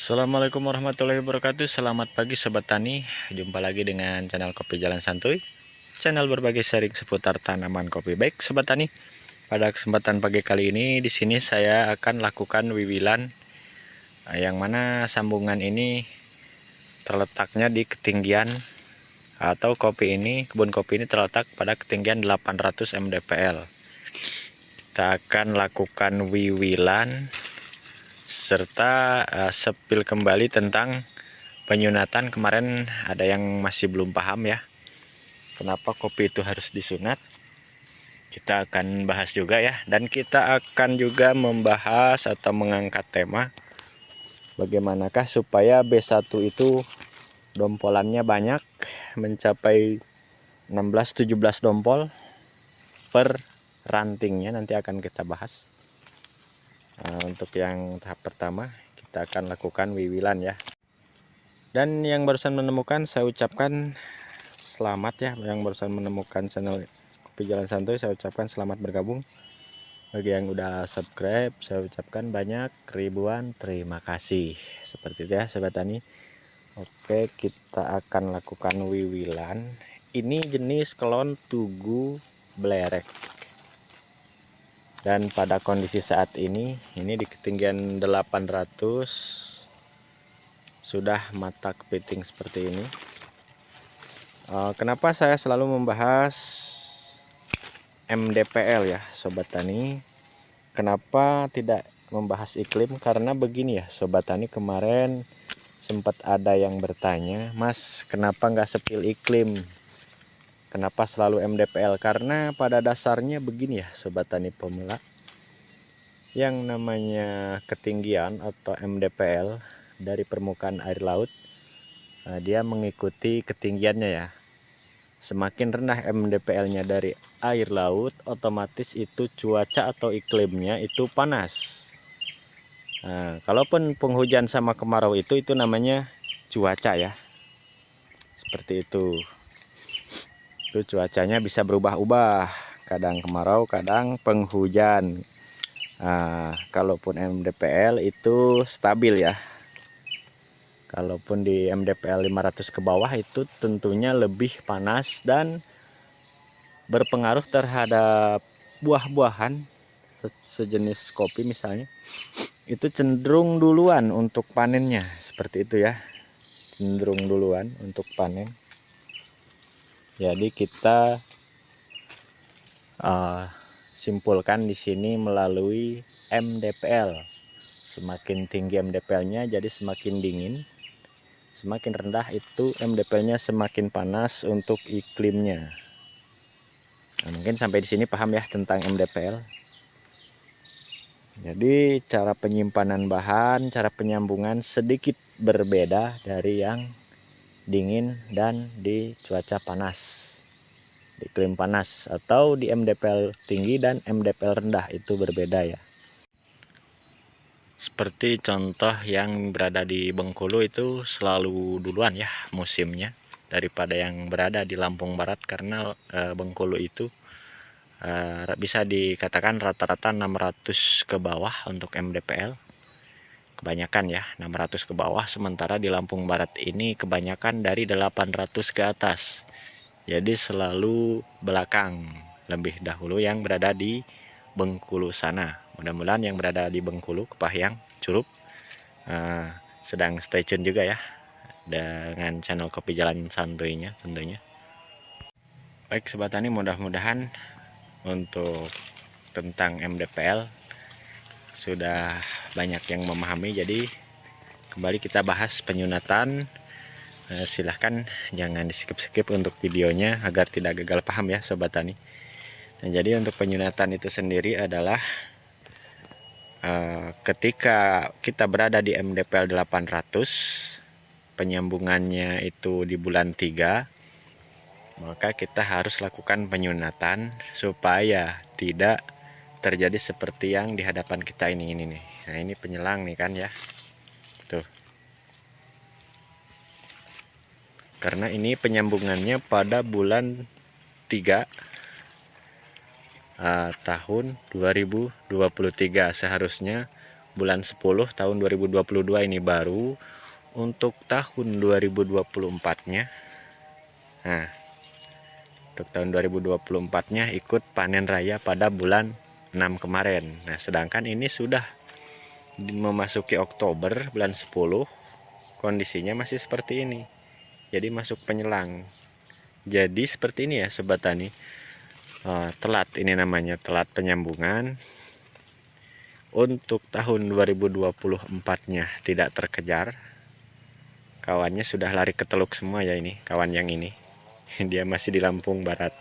Assalamualaikum warahmatullahi wabarakatuh. Selamat pagi sobat tani. Jumpa lagi dengan channel Kopi Jalan Santuy, channel berbagi sharing seputar tanaman kopi. Baik sobat tani, pada kesempatan pagi kali ini di sini saya akan lakukan wiwilan, yang mana sambungan ini terletaknya di ketinggian atau kebun kopi ini terletak pada ketinggian 800 mdpl. Kita akan lakukan wiwilan serta sepil kembali tentang penyunatan. Kemarin ada yang masih belum paham ya, kenapa kopi itu harus disunat. Kita akan bahas juga ya, dan kita akan juga membahas atau mengangkat tema bagaimanakah supaya B1 itu dompolannya banyak, mencapai 16-17 dompol per rantingnya. Nanti akan kita bahas. Untuk yang tahap pertama kita akan lakukan wiwilan ya. Dan yang barusan menemukan, saya ucapkan selamat ya. Yang barusan menemukan channel Kopi Jalan Santuy, saya ucapkan selamat bergabung. Bagi yang udah subscribe, saya ucapkan banyak ribuan terima kasih. Seperti itu ya sobat tani. Oke, kita akan lakukan wiwilan. Ini jenis klon Tugu Blerek. Dan pada kondisi saat ini di ketinggian 800 sudah mata kepiting seperti ini. Kenapa saya selalu membahas MDPL ya sobat tani? Kenapa tidak membahas iklim? Karena begini ya sobat tani, kemarin sempat ada yang bertanya, Mas kenapa nggak sepil iklim? Kenapa selalu MDPL? Karena pada dasarnya begini ya sobat tani pemula, yang namanya ketinggian atau MDPL dari permukaan air laut, dia mengikuti ketinggiannya ya. Semakin rendah MDPL-nya dari air laut, otomatis itu cuaca atau iklimnya itu panas. Nah, kalaupun penghujan sama kemarau itu namanya cuaca ya. Seperti itu. Itu cuacanya bisa berubah-ubah, kadang kemarau, kadang penghujan. Nah, kalaupun MDPL itu stabil ya. Kalaupun di MDPL 500 ke bawah itu tentunya lebih panas dan berpengaruh terhadap buah-buahan sejenis kopi misalnya. Itu cenderung duluan untuk panennya, seperti itu ya. Cenderung duluan untuk panen. Jadi kita simpulkan di sini melalui MDPL. Semakin tinggi MDPL-nya jadi semakin dingin, semakin rendah itu MDPL-nya semakin panas untuk iklimnya. Nah, mungkin sampai di sini paham ya tentang MDPL. Jadi cara penyimpanan bahan, cara penyambungan sedikit berbeda dari yang dingin dan di cuaca panas, di iklim panas, atau di MDPL tinggi dan MDPL rendah itu berbeda ya. Seperti contoh yang berada di Bengkulu itu selalu duluan ya musimnya daripada yang berada di Lampung Barat, karena Bengkulu itu bisa dikatakan rata-rata 600 ke bawah untuk MDPL. Kebanyakan ya 600 ke bawah, sementara di Lampung Barat ini kebanyakan dari 800 ke atas. Jadi selalu belakang, lebih dahulu yang berada di Bengkulu sana. Mudah-mudahan yang berada di Bengkulu, Kepahyang, Curup sedang stay tune juga ya dengan channel Kopi Jalan Santuy-nya tentunya. Baik sobat tani, mudah-mudahan untuk tentang MDPL sudah banyak yang memahami. Jadi kembali kita bahas penyunatan. Silahkan jangan di skip-skip untuk videonya agar tidak gagal paham ya sobat tani. Nah, jadi untuk penyunatan itu sendiri adalah ketika kita berada di MDPL 800, penyambungannya itu di bulan 3, maka kita harus lakukan penyunatan supaya tidak terjadi seperti yang di hadapan kita ini nih. Nah, ini penyelang nih kan ya. Tuh. Karena ini penyambungannya pada bulan 3 tahun 2023, seharusnya bulan 10 tahun 2022 ini. Baru untuk tahun 2024-nya, nah untuk tahun 2024-nya ikut panen raya pada bulan 6 kemarin. Nah sedangkan ini sudah memasuki Oktober bulan 10, kondisinya masih seperti ini, jadi masuk penyelang. Jadi seperti ini ya sobat tani, telat, ini namanya telat penyambungan. Untuk tahun 2024-nya tidak terkejar, kawannya sudah lari ke Teluk semua ya. Ini kawan yang ini dia masih di Lampung Barat.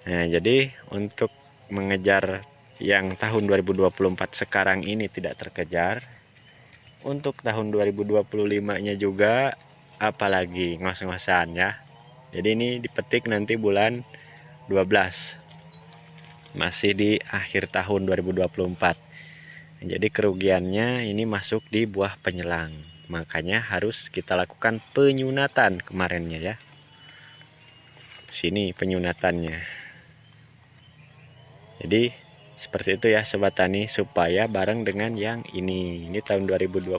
Nah jadi untuk mengejar yang tahun 2024 sekarang ini tidak terkejar, untuk tahun 2025-nya juga apalagi ngos-ngosan ya. Jadi ini dipetik nanti bulan 12, masih di akhir tahun 2024. Jadi kerugiannya ini masuk di buah penyelang, makanya harus kita lakukan penyunatan kemarinnya ya. Sini penyunatannya. Jadi seperti itu ya sobat tani, supaya bareng dengan yang ini tahun 2025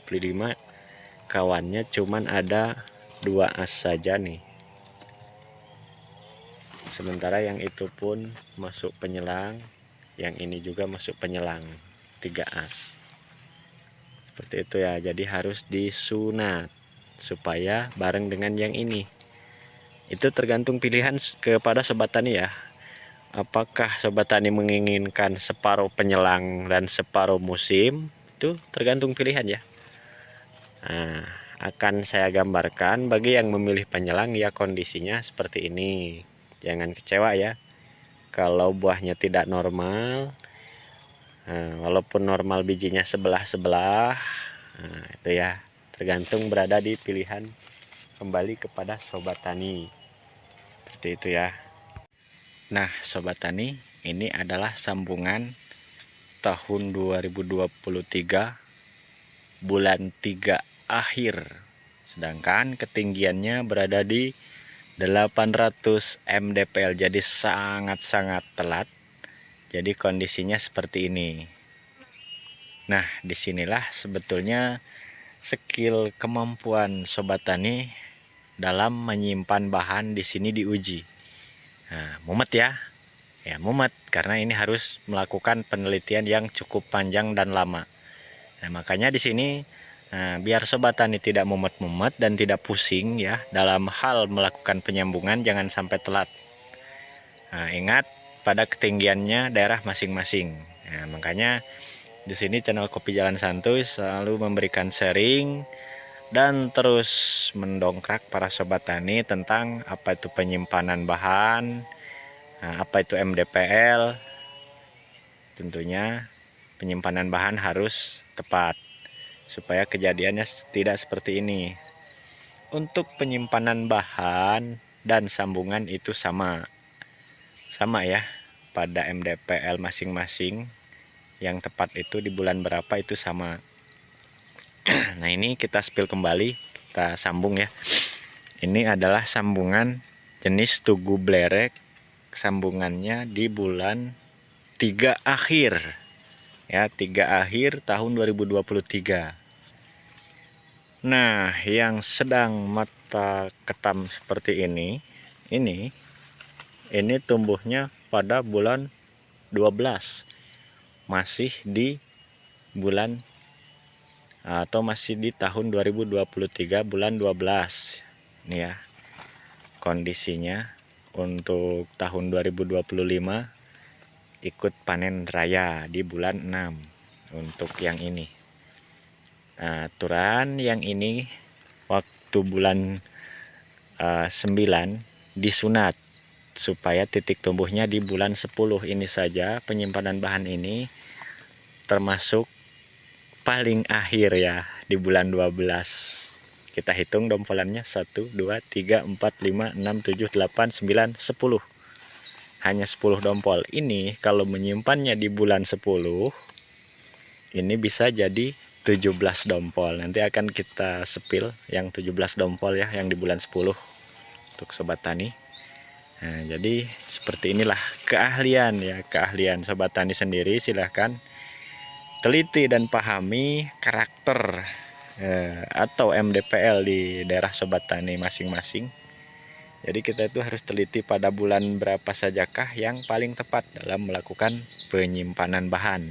kawannya cuman ada 2 as saja nih. Sementara yang itu pun masuk penyelang, yang ini juga masuk penyelang 3 as. Seperti itu ya, jadi harus disunat supaya bareng dengan yang ini. Itu tergantung pilihan kepada sobat tani ya. Apakah sobat tani menginginkan separuh penyelang dan separuh musim, itu tergantung pilihan ya. Nah, akan saya gambarkan bagi yang memilih penyelang ya, kondisinya seperti ini. Jangan kecewa ya kalau buahnya tidak normal. Walaupun normal bijinya sebelah-sebelah, itu ya tergantung berada di pilihan kembali kepada sobat tani. Seperti itu ya. Nah sobat tani, ini adalah sambungan tahun 2023 bulan 3 akhir, sedangkan ketinggiannya berada di 800 mdpl, jadi sangat-sangat telat. Jadi kondisinya seperti ini. Nah disinilah sebetulnya skill kemampuan sobat tani dalam menyimpan bahan di sini diuji. Nah, mumet ya, mumet karena ini harus melakukan penelitian yang cukup panjang dan lama. Nah makanya di sini, biar sobat tani tidak mumet-mumet dan tidak pusing ya dalam hal melakukan penyambungan, jangan sampai telat. Nah, ingat pada ketinggiannya daerah masing-masing. Nah, makanya di sini channel Kopi Jalan Santuy selalu memberikan sharing dan terus mendongkrak para sobat tani tentang apa itu penyimpanan bahan, apa itu MDPL. Tentunya penyimpanan bahan harus tepat supaya kejadiannya tidak seperti ini. Untuk penyimpanan bahan dan sambungan itu sama ya, pada MDPL masing-masing. Yang tepat itu di bulan berapa itu sama. Nah ini kita spill kembali, kita sambung ya. Ini adalah sambungan jenis Tugu Blerek, sambungannya di bulan 3 akhir ya, 3 akhir tahun 2023. Nah yang sedang mata ketam seperti ini tumbuhnya pada bulan 12, masih di bulan atau masih di tahun 2023 bulan 12. Ini ya kondisinya. Untuk tahun 2025 ikut panen raya di bulan 6 untuk yang ini. Nah, aturan yang ini waktu bulan 9 disunat supaya titik tumbuhnya di bulan 10 ini saja. Penyimpanan bahan ini termasuk paling akhir ya, di bulan 12. Kita hitung dompolannya 1, 2, 3, 4, 5, 6, 7, 8, 9, 10. Hanya 10 dompol. Ini kalau menyimpannya di bulan 10, ini bisa jadi 17 dompol. Nanti akan kita sepil yang 17 dompol ya, yang di bulan 10 untuk sobat tani. Nah, jadi seperti inilah keahlian ya, keahlian sobat tani sendiri. Silahkan teliti dan pahami karakter atau MDPL di daerah Sobat Tani masing-masing. Jadi kita itu harus teliti pada bulan berapa sajakah yang paling tepat dalam melakukan penyimpanan bahan.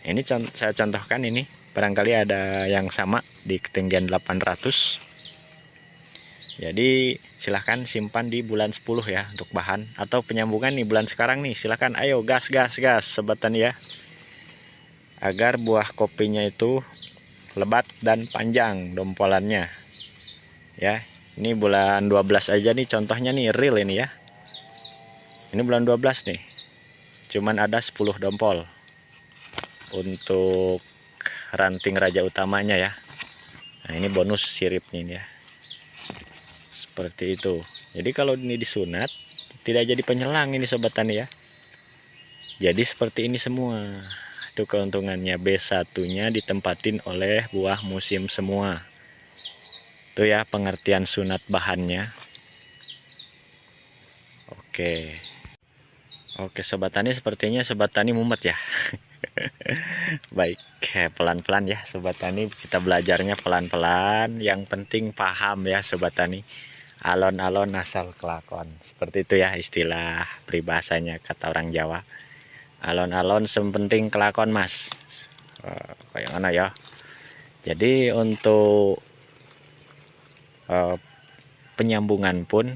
Ini saya contohkan ini, barangkali ada yang sama di ketinggian 800. Jadi silahkan simpan di bulan 10 ya untuk bahan, atau penyambungan nih bulan sekarang nih, silahkan ayo gas Sobat Tani ya, agar buah kopinya itu lebat dan panjang dompolannya ya. Ini bulan 12 aja nih contohnya nih, real ini ya. Ini bulan 12 nih, cuman ada 10 dompol untuk ranting raja utamanya ya. Nah ini bonus siripnya ini ya, seperti itu. Jadi kalau ini disunat tidak jadi penyelang ini Sobat Tani ya. Jadi seperti ini semua. Itu keuntungannya, B1 nya ditempatin oleh buah musim semua. Itu ya pengertian sunat bahannya. Oke Sobat Tani, sepertinya Sobat Tani mumet ya. Baik, pelan-pelan ya Sobat Tani, kita belajarnya pelan-pelan. Yang penting paham ya Sobat Tani. Alon-alon asal kelakon, seperti itu ya istilah peribahasanya kata orang Jawa. Alon-alon sepenting kelakon mas. Kayak mana ya. Jadi untuk penyambungan pun,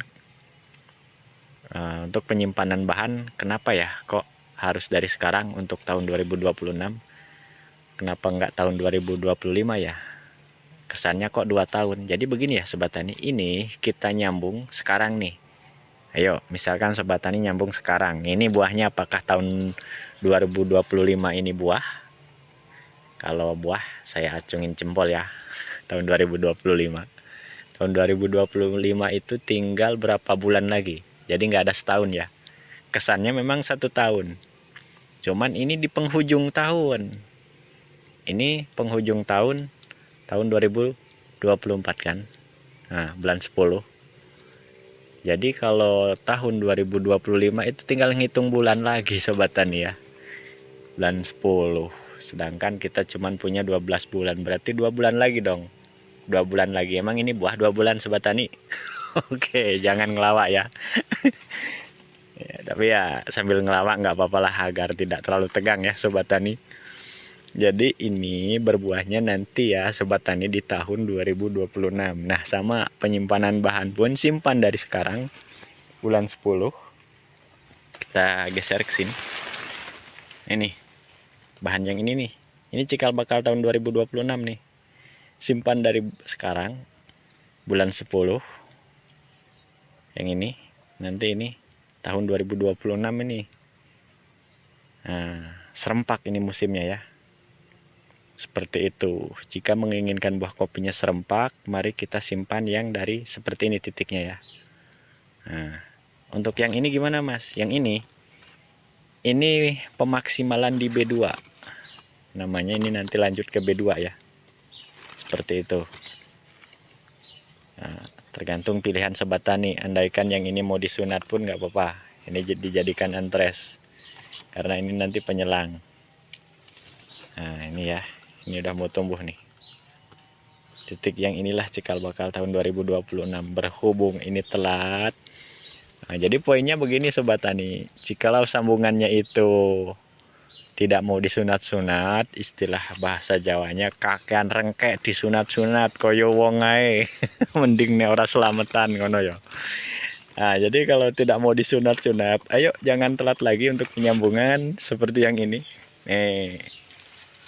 untuk penyimpanan bahan, kenapa ya kok harus dari sekarang untuk tahun 2026, kenapa enggak tahun 2025 ya? Kesannya kok 2 tahun. Jadi begini ya Sobat Tani, ini kita nyambung sekarang nih. Ayo misalkan Sobat Tani nyambung sekarang, ini buahnya apakah tahun 2025 ini buah? Kalau buah saya acungin jempol ya. Tahun 2025. Tahun 2025 itu tinggal berapa bulan lagi? Jadi nggak ada setahun ya. Kesannya memang 1 tahun. Cuman ini di penghujung tahun. Ini penghujung tahun 2024 kan. Nah, bulan 10. Jadi kalau tahun 2025 itu tinggal ngitung bulan lagi Sobat Tani ya. Bulan 10. Sedangkan kita cuman punya 12 bulan. Berarti 2 bulan lagi dong. 2 bulan lagi. Emang ini buah 2 bulan Sobat Tani? Oke, jangan ngelawak ya. Ya, tapi ya sambil ngelawak nggak apa-apa lah, agar tidak terlalu tegang ya Sobat Tani. Jadi ini berbuahnya nanti ya Sobat Tani di tahun 2026. Nah sama penyimpanan bahan pun, simpan dari sekarang bulan 10. Kita geser ke sini. Ini bahan yang ini nih. Ini cikal bakal tahun 2026 nih. Simpan dari sekarang bulan 10. Yang ini nanti ini tahun 2026 ini. Nah, serempak ini musimnya ya. Seperti itu. Jika menginginkan buah kopinya serempak, mari kita simpan yang dari seperti ini titiknya ya. Nah, untuk yang ini gimana Mas? Yang ini pemaksimalan di B2. Namanya ini nanti lanjut ke B2 ya. Seperti itu. Nah, tergantung pilihan Sobat Tani. Andaikan yang ini mau disunat pun nggak apa-apa. Ini dijadikan antres. Karena ini nanti penyelang. Nah, ini ya. Ini udah mau tumbuh nih. Titik yang inilah cikal bakal tahun 2026. Berhubung ini telat. Nah, jadi poinnya begini Sobat Tani. Jikalau sambungannya itu tidak mau disunat-sunat, istilah bahasa Jawanya kakean rengkek disunat-sunat koyo wong ae. Mending nek ora selamatan ngono ya. Nah, jadi kalau tidak mau disunat-sunat, ayo jangan telat lagi untuk penyambungan seperti yang ini. Nih.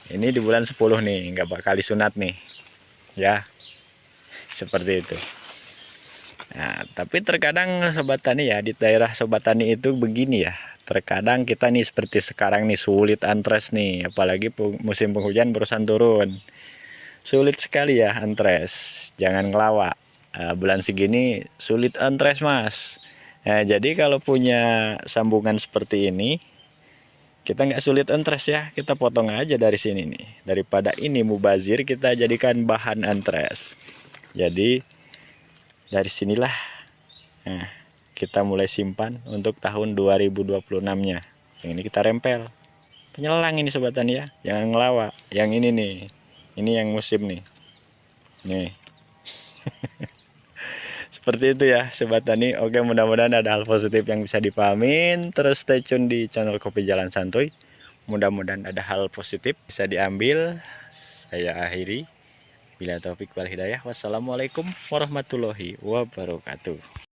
Ini di bulan 10 nih, nggak bakal disunat nih. Ya. Seperti itu. Nah, tapi terkadang Sobat Tani ya, di daerah Sobat Tani itu begini ya. Terkadang kita nih seperti sekarang nih sulit antres nih, apalagi musim penghujan barusan turun. Sulit sekali ya antres. Jangan ngelawak. Bulan segini sulit antres Mas. Nah, jadi kalau punya sambungan seperti ini, kita nggak sulit antres ya, kita potong aja dari sini nih. Daripada ini mubazir, kita jadikan bahan antres. Jadi dari sinilah kita mulai simpan untuk tahun 2026 nya. Yang ini kita rempel. Penyelang ini Sobat Tani ya, jangan ngelawak. Yang ini nih, ini yang musim nih. Nih. Seperti itu ya Sobat Tani. Oke, mudah-mudahan ada hal positif yang bisa dipahamin. Terus stay tune di channel Kopi Jalan Santuy. Mudah-mudahan ada hal positif bisa diambil. Saya akhiri. Bila taufik wal hidayah. Wassalamualaikum warahmatullahi wabarakatuh.